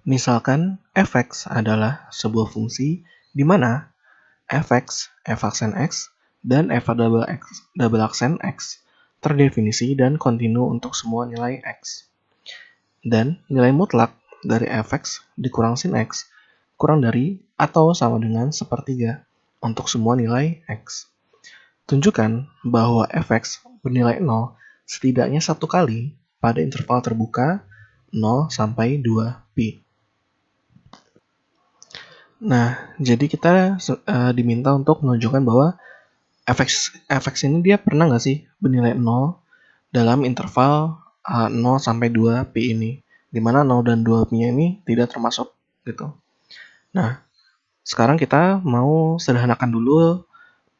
Misalkan f(x) adalah sebuah fungsi di mana f(x), f(aksen x), dan f double aksen x terdefinisi dan kontinu untuk semua nilai x. Dan nilai mutlak dari f(x) dikurang sin x kurang dari atau sama dengan sepertiga untuk semua nilai x. Tunjukkan bahwa f(x) bernilai 0 setidaknya satu kali pada interval terbuka 0 sampai 2pi. Nah, jadi kita diminta untuk menunjukkan bahwa f(x) ini dia pernah nggak sih bernilai 0 dalam interval 0 sampai 2pi ini, di mana 0 dan 2pi-nya ini tidak termasuk gitu. Nah, sekarang kita mau sederhanakan dulu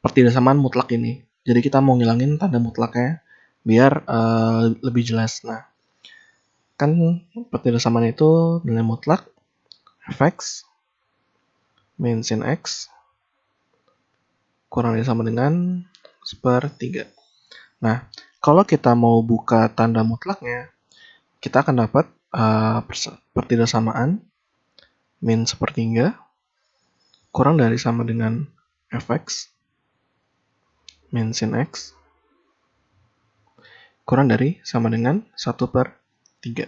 pertidaksamaan mutlak ini. Jadi kita mau ngilangin tanda mutlaknya biar lebih jelas. Nah, kan pertidaksamaan itu nilai mutlak f(x) min sin x kurang dari sama dengan sepertiga. Nah, kalau kita mau buka tanda mutlaknya, kita akan dapat pertidaksamaan min sepertiga kurang dari sama dengan f(x) min sin x kurang dari sama dengan 1/3.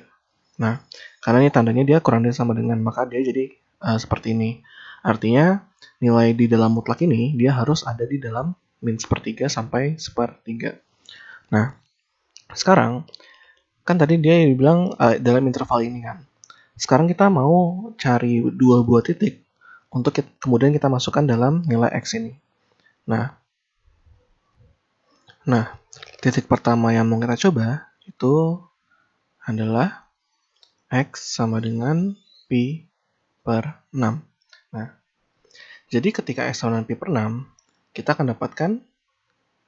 Nah, karena ini tandanya dia kurang dari sama dengan, maka dia jadi seperti ini. Artinya, nilai di dalam mutlak ini, dia harus ada di dalam min sepertiga sampai sepertiga. Nah, sekarang, kan tadi dia bilang dalam interval ini kan. Sekarang kita mau cari dua buah titik untuk kemudian kita masukkan dalam nilai x ini. Nah, titik pertama yang mau kita coba itu adalah x sama dengan pi per 6. Nah, jadi ketika x sama dengan pi per 6, kita akan dapatkan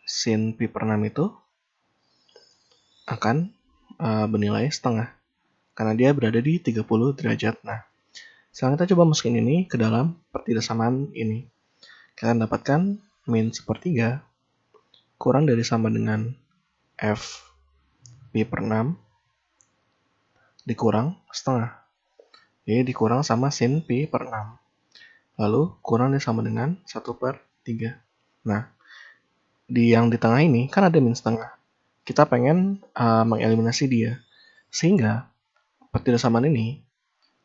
sin pi per 6 itu akan bernilai setengah. Karena dia berada di 30 derajat. Nah, sekarang kita coba masukin ini ke dalam pertidaksamaan ini. Kita akan dapatkan min sepertiga kurang dari sama dengan f pi per 6 dikurang setengah. Jadi dikurang sama sin pi per 6. Lalu kurang dari sama dengan 1/3. Nah, yang di tengah ini kan ada min setengah. Kita pengen mengeliminasi dia. Sehingga pertidaksamaan ini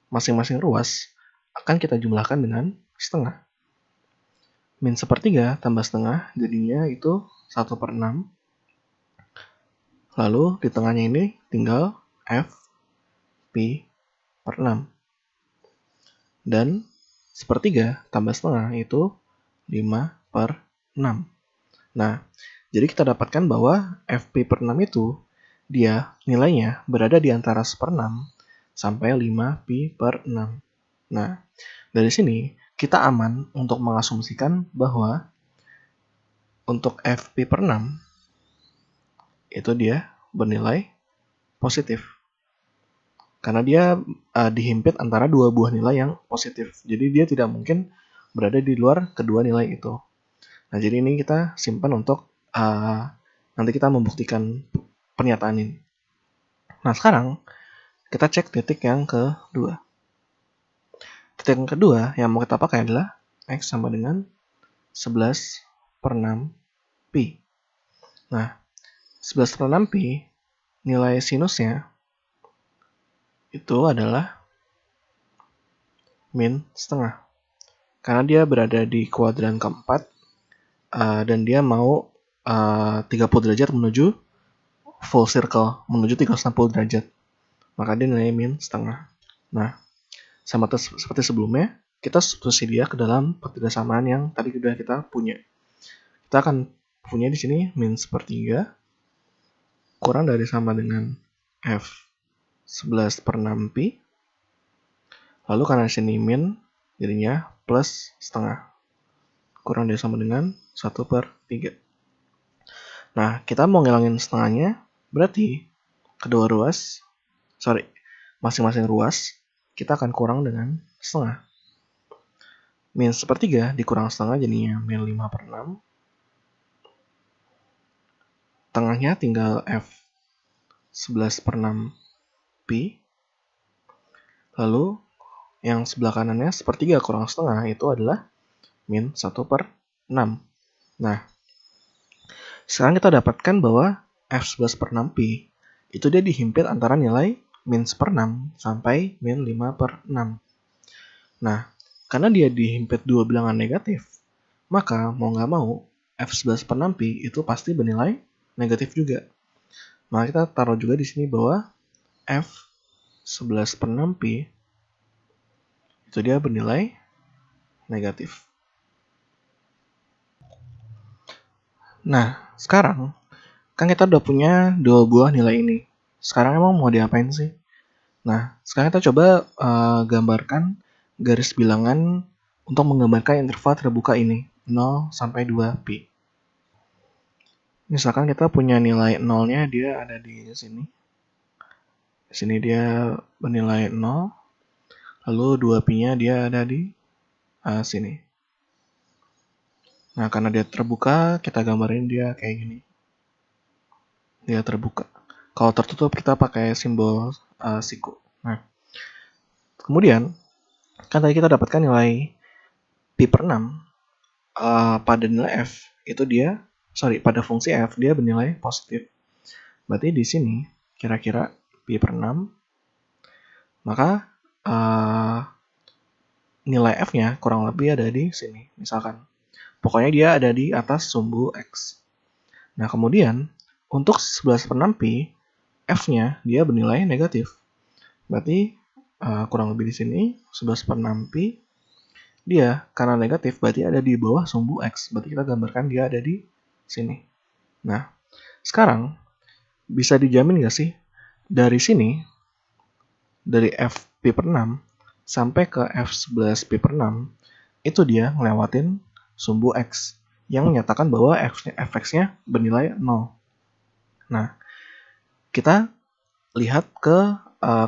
masing-masing ruas akan kita jumlahkan dengan setengah. Min sepertiga tambah setengah jadinya itu 1/6. Lalu di tengahnya ini tinggal f pi per 6. Dan sepertiga tambah setengah itu 5/6. Nah, jadi kita dapatkan bahwa fp per 6 itu dia nilainya berada di antara 1/6 sampai 5pi per 6. Nah, dari sini kita aman untuk mengasumsikan bahwa untuk fp per 6 itu dia bernilai positif. Karena dia dihimpit antara dua buah nilai yang positif. Jadi dia tidak mungkin berada di luar kedua nilai itu. Nah, jadi ini kita simpan untuk nanti kita membuktikan pernyataan ini. Nah, sekarang kita cek titik yang kedua. Titik yang kedua yang mau kita pakai adalah x sama dengan 11/6 pi. Nah, 11/6 pi nilai sinusnya itu adalah min setengah. Karena dia berada di kuadran keempat dan dia mau 30 derajat menuju full circle, menuju 360 derajat. Maka dia nilai min setengah. Nah, sama seperti sebelumnya, kita substitusi dia ke dalam pertidaksamaan yang tadi sudah kita punya. Kita akan punya di sini min sepertiga kurang dari sama dengan f 11/6 pi. Lalu karena di sini min, jadinya plus setengah. Kurang dari sama dengan 1/3. Nah, kita mau ngilangin setengahnya, berarti masing-masing ruas, kita akan kurang dengan setengah. Min sepertiga dikurang setengah jadinya min 5/6. Tengahnya tinggal f 11/6 pi. Lalu Yang sebelah kanannya sepertiga kurang setengah itu adalah min 1/6. Nah, sekarang kita dapatkan bahwa F11/6pi itu dia dihimpit antara nilai min 1/6 sampai min 5/6. Nah, karena dia dihimpit dua bilangan negatif, maka mau nggak mau F11/6pi itu pasti bernilai negatif juga. Maka kita taruh juga di sini bahwa F11/6pi itu dia bernilai negatif. Nah, sekarang kan kita udah punya dua buah nilai ini. Sekarang emang mau diapain sih? Nah, sekarang kita coba gambarkan garis bilangan untuk menggambarkan interval terbuka ini, 0 sampai 2pi. Misalkan kita punya nilai 0-nya dia ada di sini. Di sini dia bernilai 0, lalu 2pi-nya dia ada di sini. Nah, karena dia terbuka, kita gambarin dia kayak gini. Dia terbuka. Kalau tertutup, kita pakai simbol siku. Nah, kemudian, kan tadi kita dapatkan nilai pi/6 pada nilai f, itu dia, pada fungsi f, dia bernilai positif. Berarti di sini, kira-kira pi/6, maka nilai f-nya kurang lebih ada di sini, misalkan. Pokoknya dia ada di atas sumbu x. Nah, kemudian untuk 11/6pi, f-nya dia bernilai negatif. Berarti kurang lebih di sini 11/6pi dia karena negatif berarti ada di bawah sumbu x. Berarti kita gambarkan dia ada di sini. Nah, sekarang bisa dijamin nggak sih dari sini, dari f pi/6 sampai ke f11 pi/6 itu dia ngelewatin sumbu x yang menyatakan bahwa fx-nya bernilai 0. Nah, kita lihat ke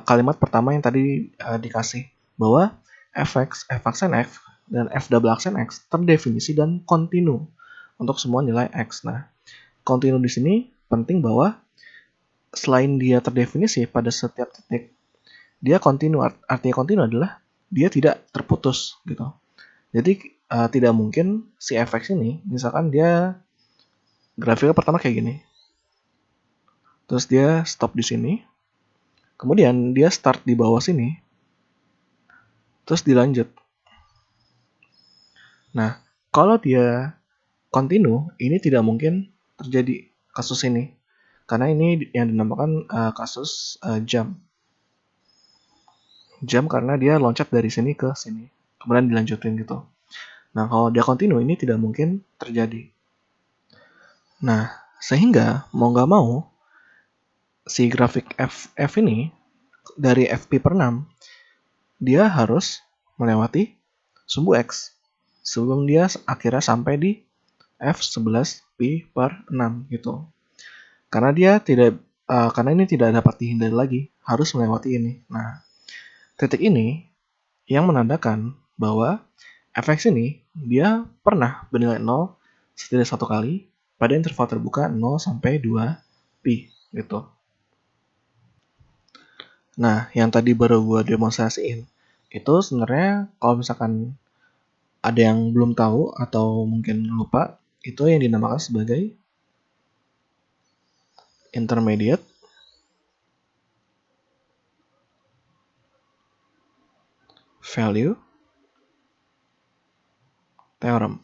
kalimat pertama yang tadi dikasih bahwa fx, f aksen f, dan f double aksen x terdefinisi dan kontinu untuk semua nilai x. Nah, kontinu di sini penting bahwa selain dia terdefinisi pada setiap titik, dia kontinu. Artinya kontinu adalah dia tidak terputus gitu. Jadi tidak mungkin si fx ini, misalkan dia grafiknya pertama kayak gini, terus dia stop di sini, kemudian dia start di bawah sini, terus dilanjut. Nah, kalau dia kontinu, ini tidak mungkin terjadi kasus ini. Karena ini yang dinamakan kasus jump. Jump karena dia loncat dari sini ke sini, kemudian dilanjutin gitu. Nah, kalau dia kontinu, ini tidak mungkin terjadi. Nah, sehingga mau nggak mau, si grafik f ini dari fp/6 dia harus melewati sumbu x sebelum dia akhirnya sampai di f11 pi/6 gitu. Karena ini tidak dapat dihindari lagi, harus melewati ini. Nah, titik ini yang menandakan bahwa fx ini dia pernah bernilai 0 setidaknya satu kali pada interval terbuka 0 sampai 2pi gitu. Nah, yang tadi baru gue demonstrasiin itu sebenarnya kalau misalkan ada yang belum tahu atau mungkin lupa, itu yang dinamakan sebagai intermediate value theorem.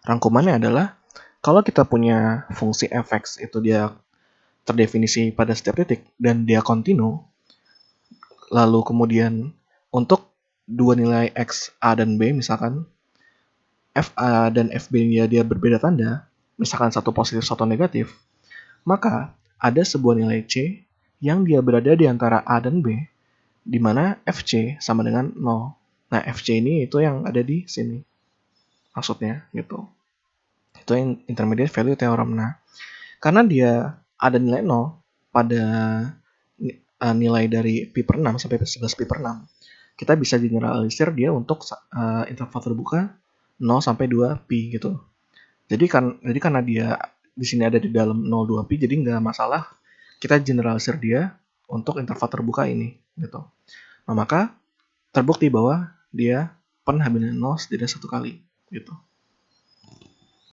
Rangkumannya adalah kalau kita punya fungsi fx itu dia terdefinisi pada setiap titik dan dia kontinu, lalu kemudian untuk dua nilai x a dan b, misalkan fa dan fb-nya dia berbeda tanda, misalkan satu positif satu negatif, maka ada sebuah nilai c yang dia berada di antara a dan b, di mana fc sama dengan 0. Nah, fc ini itu yang ada di sini maksudnya gitu. Itu yang intermediate value theorem. Nah, karena dia ada nilai 0 pada nilai dari pi/6 sampai 11 pi/6, kita bisa generalisir dia untuk interval terbuka 0 sampai 2pi gitu. Jadi karena dia di sini ada di dalam 0 2pi, jadi nggak masalah kita generalisir dia untuk interval terbuka ini gitu. Nah, maka terbukti bahwa dia pernah nilai 0 setidaknya 1 kali gitu.